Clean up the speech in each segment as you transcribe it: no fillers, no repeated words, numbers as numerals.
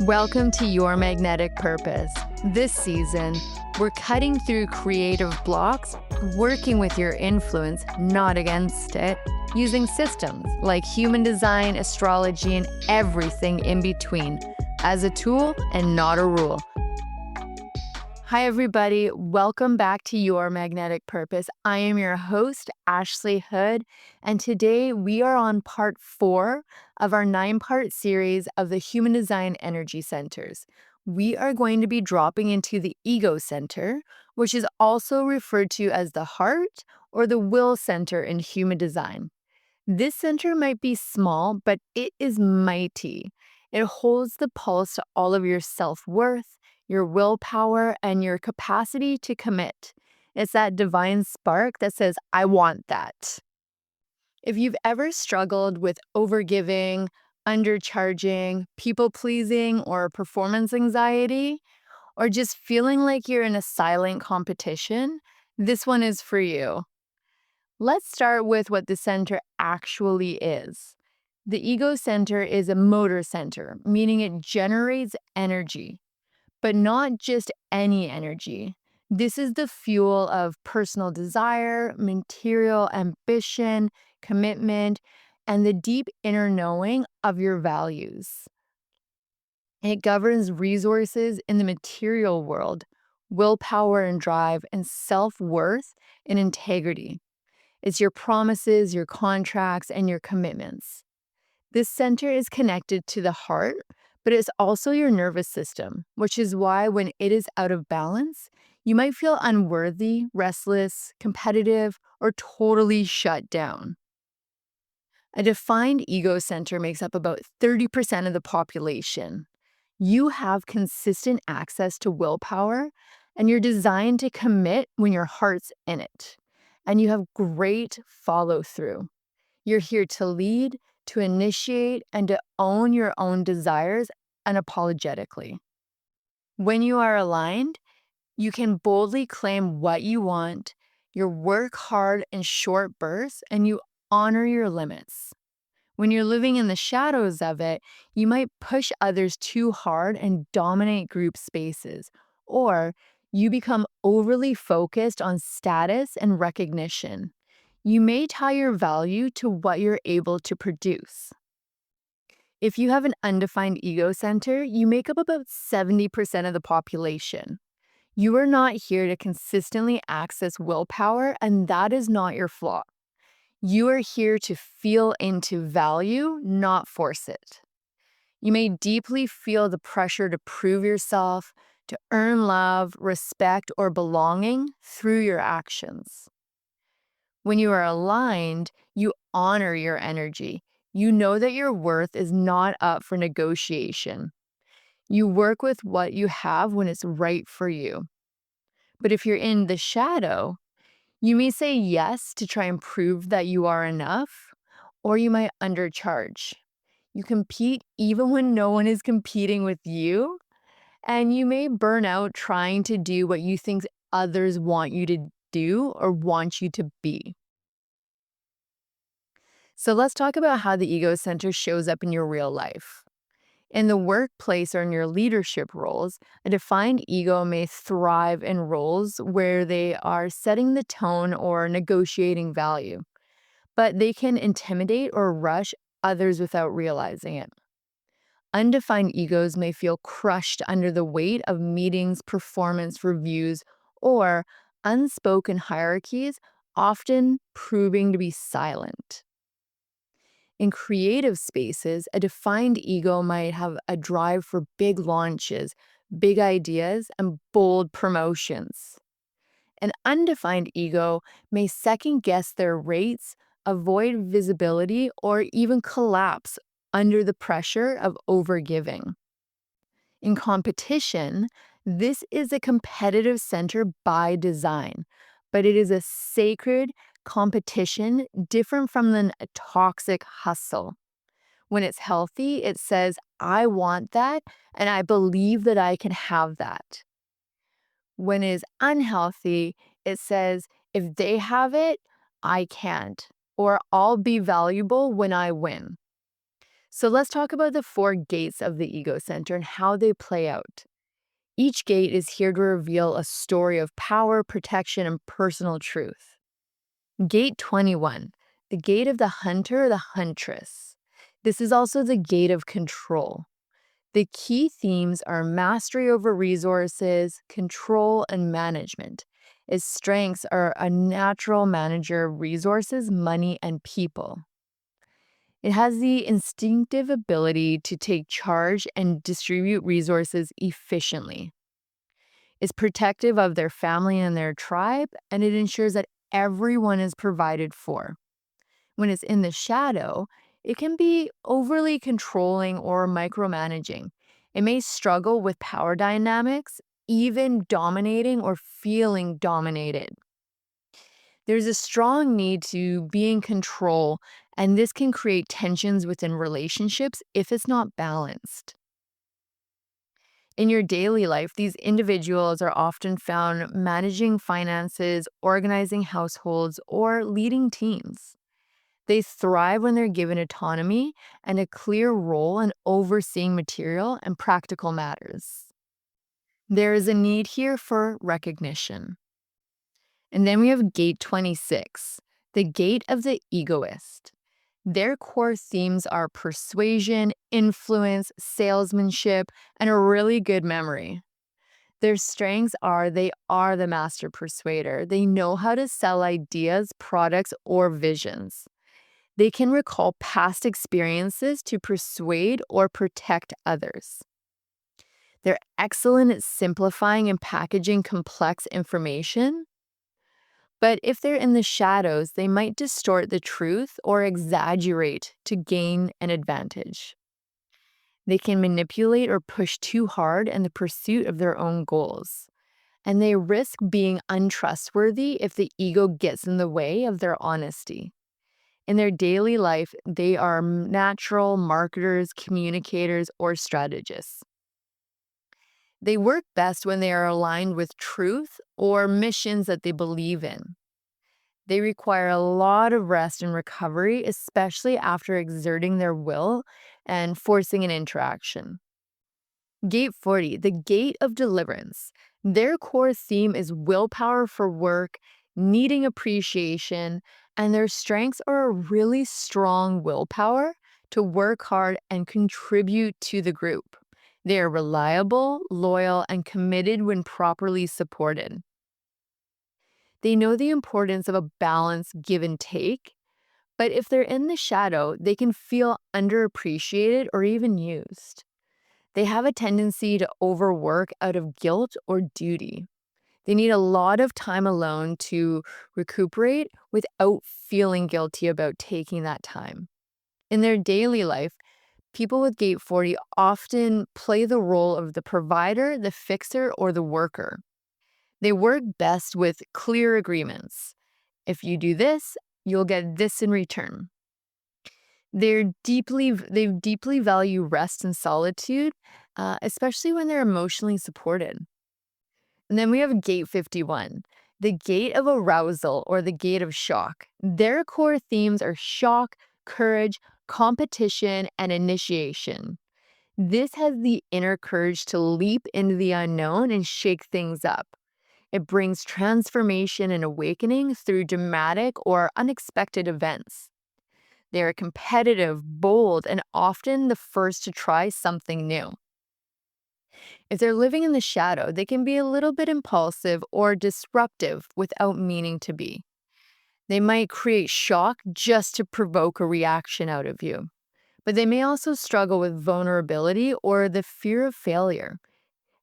Welcome to Your Magnetic Purpose. This season, we're cutting through creative blocks, working with your influence, not against it, using systems like human design, astrology, and everything in between as a tool and not a rule. Hi, everybody. Welcome back to Your Magnetic Purpose. I am your host, Ashley Hood, and today we are on part 4 of our 9-part series of the Human Design Energy Centers. We are going to be dropping into the Ego Center, which is also referred to as the heart or the will center in human design. This center might be small, but it is mighty. It holds the pulse to all of your self-worth, your willpower, and your capacity to commit. It's that divine spark that says, I want that. If you've ever struggled with overgiving, undercharging, people-pleasing, or performance anxiety, or just feeling like you're in a silent competition, this one is for you. Let's start with what the center actually is. The ego center is a motor center, meaning it generates energy, but not just any energy. This is the fuel of personal desire, material ambition, commitment, and the deep inner knowing of your values. It governs resources in the material world, willpower and drive, and self-worth and integrity. It's your promises, your contracts, and your commitments. This center is connected to the heart, but it's also your nervous system, which is why when it is out of balance, you might feel unworthy, restless, competitive, or totally shut down. A defined ego center makes up about 30% of the population. You have consistent access to willpower, and you're designed to commit when your heart's in it. And you have great follow-through. You're here to lead, to initiate, and to own your own desires unapologetically. When you are aligned, you can boldly claim what you want, you work hard in short bursts, and you honor your limits. When you're living in the shadows of it, you might push others too hard and dominate group spaces, or you become overly focused on status and recognition. You may tie your value to what you're able to produce. If you have an undefined ego center, you make up about 70% of the population. You are not here to consistently access willpower, and that is not your flaw. You are here to feel into value, not force it. You may deeply feel the pressure to prove yourself, to earn love, respect, or belonging through your actions. When you are aligned, you honor your energy. You know that your worth is not up for negotiation. You work with what you have when it's right for you. But if you're in the shadow, you may say yes to try and prove that you are enough, or you might undercharge. You compete even when no one is competing with you, and you may burn out trying to do what you think others want you to do or want you to be. So let's talk about how the ego center shows up in your real life. In the workplace or in your leadership roles, a defined ego may thrive in roles where they are setting the tone or negotiating value, but they can intimidate or rush others without realizing it. Undefined egos may feel crushed under the weight of meetings, performance reviews, or unspoken hierarchies, often proving to be silent. In creative spaces, a defined ego might have a drive for big launches, big ideas, and bold promotions. An undefined ego may second-guess their rates, avoid visibility, or even collapse under the pressure of overgiving. In competition, this is a competitive center by design, but it is a sacred competition different from a toxic hustle. When it's healthy, it says, I want that, and I believe that I can have that. When it is unhealthy, it says, if they have it, I can't, or I'll be valuable when I win. So let's talk about the four gates of the ego center and how they play out. Each gate is here to reveal a story of power, protection, and personal truth. Gate 21, the gate of the hunter or the huntress. This is also the gate of control. The key themes are mastery over resources, control, and management. Its strengths are a natural manager of resources, money, and people. It has the instinctive ability to take charge and distribute resources efficiently. It's protective of their family and their tribe, and it ensures that everyone is provided for. When it's in the shadow, it can be overly controlling or micromanaging. It may struggle with power dynamics, even dominating or feeling dominated. There's a strong need to be in control, and this can create tensions within relationships if it's not balanced. In your daily life, these individuals are often found managing finances, organizing households, or leading teams. They thrive when they're given autonomy and a clear role in overseeing material and practical matters. There is a need here for recognition. And then we have gate 26, the gate of the egoist. Their core themes are persuasion, influence, salesmanship, and a really good memory. Their strengths are they are the master persuader. They know how to sell ideas, products, or visions. They can recall past experiences to persuade or protect others. They're excellent at simplifying and packaging complex information. But if they're in the shadows, they might distort the truth or exaggerate to gain an advantage. They can manipulate or push too hard in the pursuit of their own goals. And they risk being untrustworthy if the ego gets in the way of their honesty. In their daily life, they are natural marketers, communicators, or strategists. They work best when they are aligned with truth or missions that they believe in. They require a lot of rest and recovery, especially after exerting their will and forcing an interaction. Gate 40, the gate of deliverance. Their core theme is willpower for work, needing appreciation, and their strengths are a really strong willpower to work hard and contribute to the group. They are reliable, loyal, and committed when properly supported. They know the importance of a balanced give and take, but if they're in the shadow, they can feel underappreciated or even used. They have a tendency to overwork out of guilt or duty. They need a lot of time alone to recuperate without feeling guilty about taking that time. In their daily life, people with Gate 40 often play the role of the provider, the fixer, or the worker. They work best with clear agreements. If you do this, you'll get this in return. They deeply value rest and solitude, especially when they're emotionally supported. And then we have gate 51, the gate of arousal or the gate of shock. Their core themes are shock, courage, competition, and initiation. This has the inner courage to leap into the unknown and shake things up. It brings transformation and awakening through dramatic or unexpected events. They are competitive, bold, and often the first to try something new. If they're living in the shadow, they can be a little bit impulsive or disruptive without meaning to be. They might create shock just to provoke a reaction out of you. But they may also struggle with vulnerability or the fear of failure.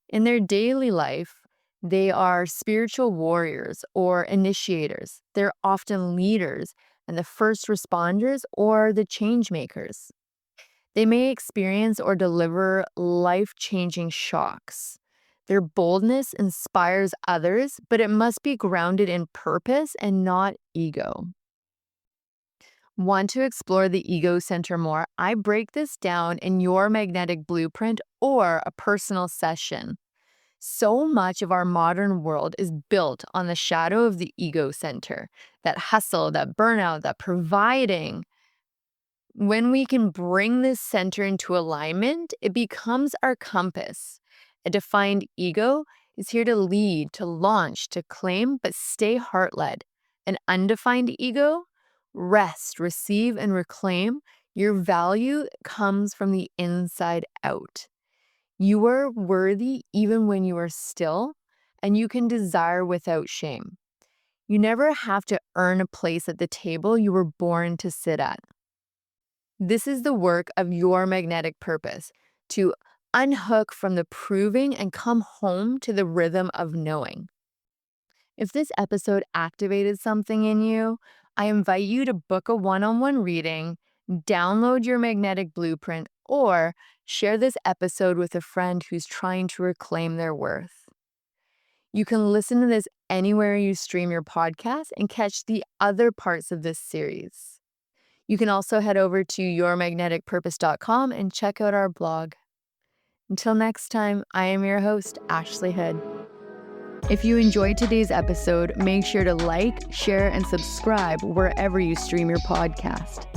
In their daily life, they are spiritual warriors or initiators. They're often leaders and the first responders or the change makers. They may experience or deliver life-changing shocks. Their boldness inspires others, but it must be grounded in purpose and not ego. Want to explore the ego center more? I break this down in your magnetic blueprint or a personal session. So much of our modern world is built on the shadow of the ego center, that hustle, that burnout, that providing. When we can bring this center into alignment, it becomes our compass. A defined ego is here to lead, to launch, to claim, but stay heart-led. An undefined ego, rest, receive, and reclaim. Your value comes from the inside out. You are worthy even when you are still, and you can desire without shame. You never have to earn a place at the table you were born to sit at. This is the work of your magnetic purpose, to unhook from the proving and come home to the rhythm of knowing. If this episode activated something in you, I invite you to book a one-on-one reading, download your magnetic blueprint, or share this episode with a friend who's trying to reclaim their worth. You can listen to this anywhere you stream your podcast and catch the other parts of this series. You can also head over to yourmagneticpurpose.com and check out our blog. Until next time, I am your host, Ashley Hood. If you enjoyed today's episode, make sure to like, share, and subscribe wherever you stream your podcast.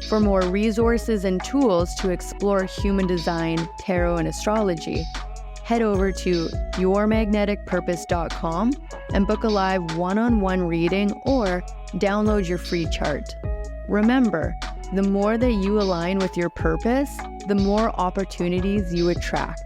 For more resources and tools to explore human design, tarot, and astrology, head over to yourmagneticpurpose.com and book a live one-on-one reading or download your free chart. Remember, the more that you align with your purpose, the more opportunities you attract.